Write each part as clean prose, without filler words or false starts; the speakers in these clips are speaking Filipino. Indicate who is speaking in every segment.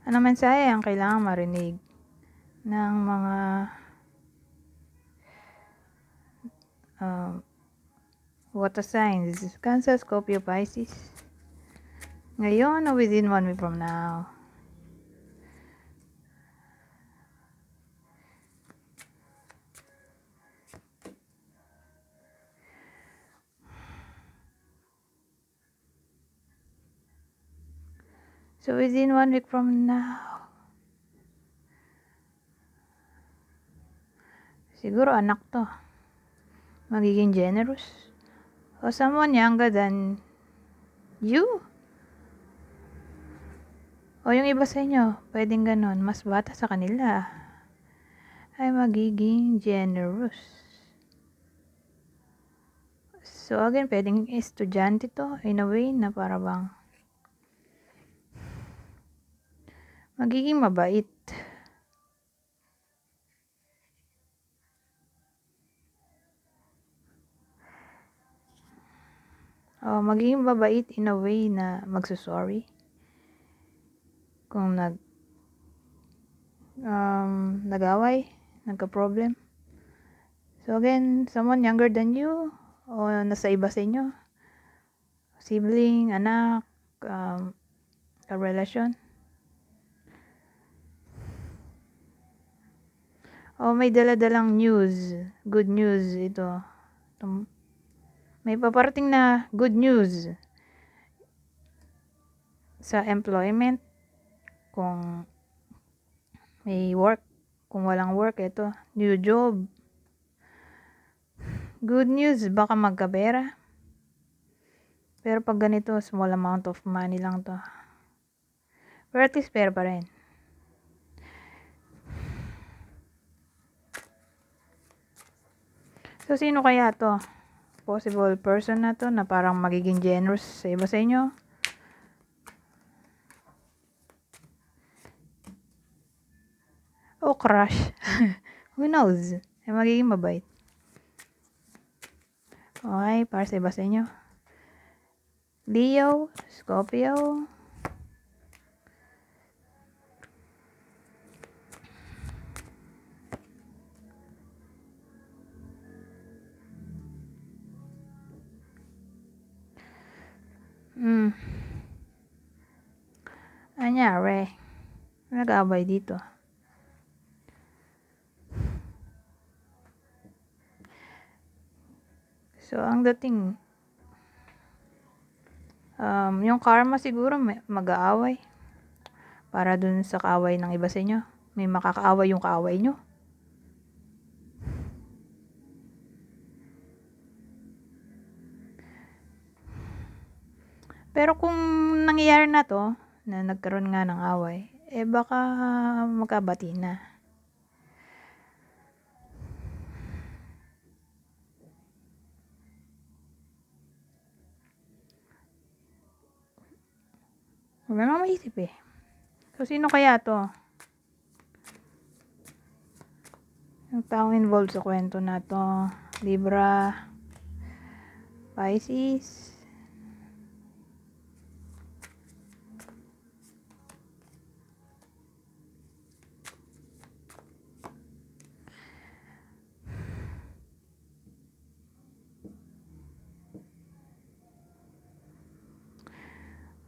Speaker 1: Anong mensahe ang kailangang marinig ng mga water signs? Cancer, Scorpio, Pisces. Ngayon o within 1 week from now? So within 1 week from now, siguro anak to. Magiging generous. O someone younger than you. O yung iba sa inyo, pwedeng ganon. Mas bata sa kanila ay magiging generous. So again, pwedeng estudyante to in a way na para bang magiging mabait. O magiging mabait in a way na magsusorry. Kung nag-away, nagka-problem. So again, someone younger than you o nasa iba sa inyo, sibling, anak, karelasyon. O may dala-dalang news, good news ito. May paparating na good news sa employment. Kung may work, kung walang work, ito, new job. Good news, baka magkapera. Pero pag ganito, small amount of money lang to. Pero at least pera pa rin. So, sino kaya to? Possible person na to na parang magiging generous sa iba sa inyo? O crush? Who knows? Ay magiging mabait. Okay, para sa iba sa inyo. Leo, Scorpio. Anyari, nag-aabay dito. So, ang dating, yung karma siguro mag-aaway. Para dun sa kaaway ng iba sa inyo. May makakaaway yung kaaway nyo. Pero kung nangyayari na to, na nagkaroon nga ng away, baka magkabati na. Huwag naman maisip eh. So, sino kaya to? Yung taong involved sa kwento na to. Libra, Pisces.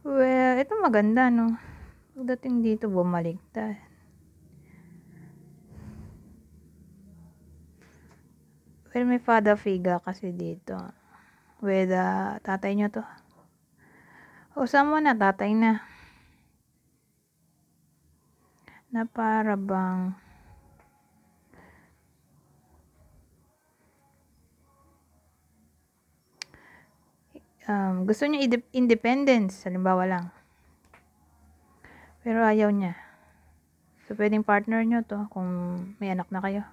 Speaker 1: Well, ito maganda, no? Pagdating dito, bumaliktad. Well, may father figure kasi dito. With tatay nyo to. O someone na tatay na. Na para bang gusto niya independence, halimbawa lang. Pero ayaw niya. So, pwedeng partner nyo to kung may anak na kayo.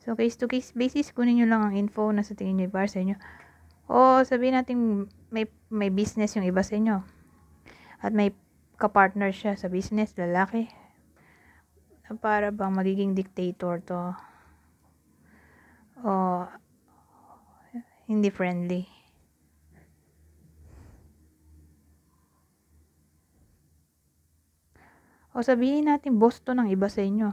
Speaker 1: So, case to case basis, kunin nyo lang ang info na sa tingin nyo para sa inyo. O sabihin natin may business yung iba sa inyo. At may kapartner siya sa business, lalaki. Para bang magiging dictator to. O hindi friendly. O sabihin natin boss to ng iba sa inyo.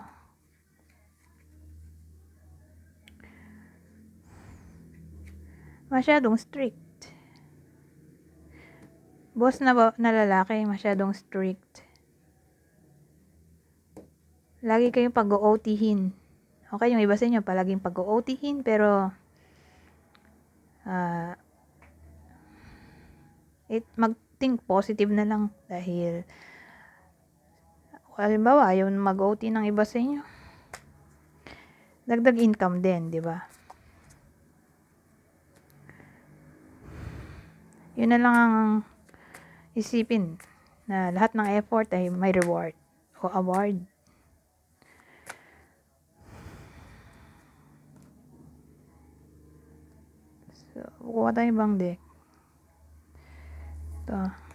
Speaker 1: Masyadong strict. Boss na lalaki, masyadong strict. Lagi kayong pag-OT-hin. Okay, yung iba sa inyo palaging pag-OT-hin, pero mag-think positive na lang dahil halimbawa ayaw mag-OT ng iba sa inyo. Dagdag income din, di ba? Yun na lang ang isipin na lahat ng effort ay may reward o award. So, kuha tayo ibang deck. Ito.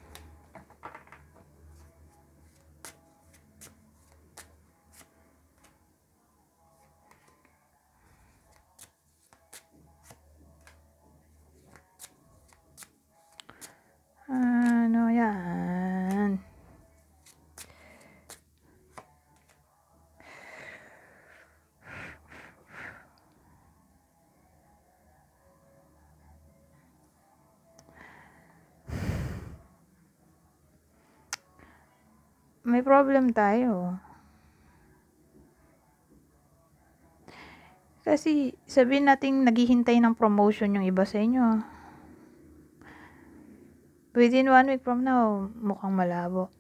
Speaker 1: Ano yan? May problem tayo. Kasi sabihin natin naghihintay ng promotion yung iba sa inyo. Within 1 week from now, mukhang malabo.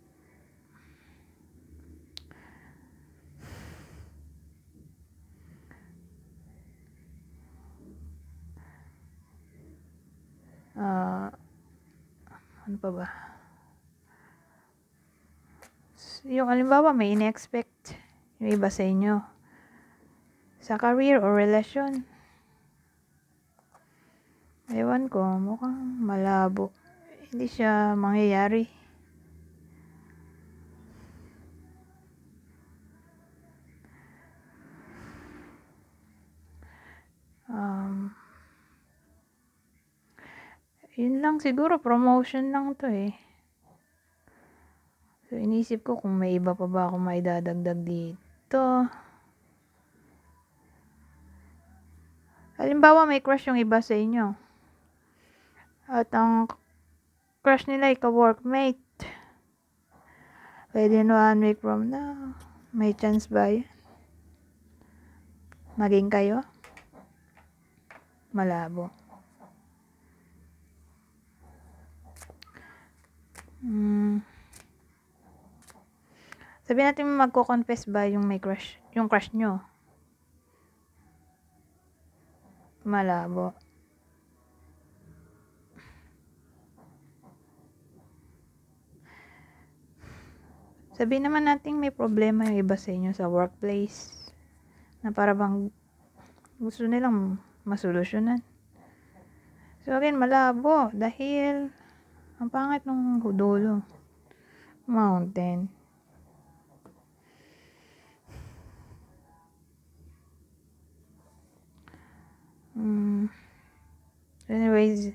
Speaker 1: Ano pa ba? Yung halimbawa may in-expect yung iba sa inyo sa career or relasyon. Ewan ko, mukhang malabo. Hindi siya mangyayari. Yun lang siguro, promotion lang to eh. So, inisip ko kung may iba pa ba akong maidadagdag dito. Halimbawa, may crush yung iba sa inyo. At ang crush nila ay ka-workmate. Within 1 week from now, may chance ba yan? Maging kayo? Malabo. Sabihin natin magko-confess ba yung may crush, yung crush nyo? Malabo. Sabihin naman natin may problema yung iba sa inyo sa workplace na para bang gusto nilang masolusyonan. So again, malabo dahil ang pangit ng dulo. Mountain. Anyways,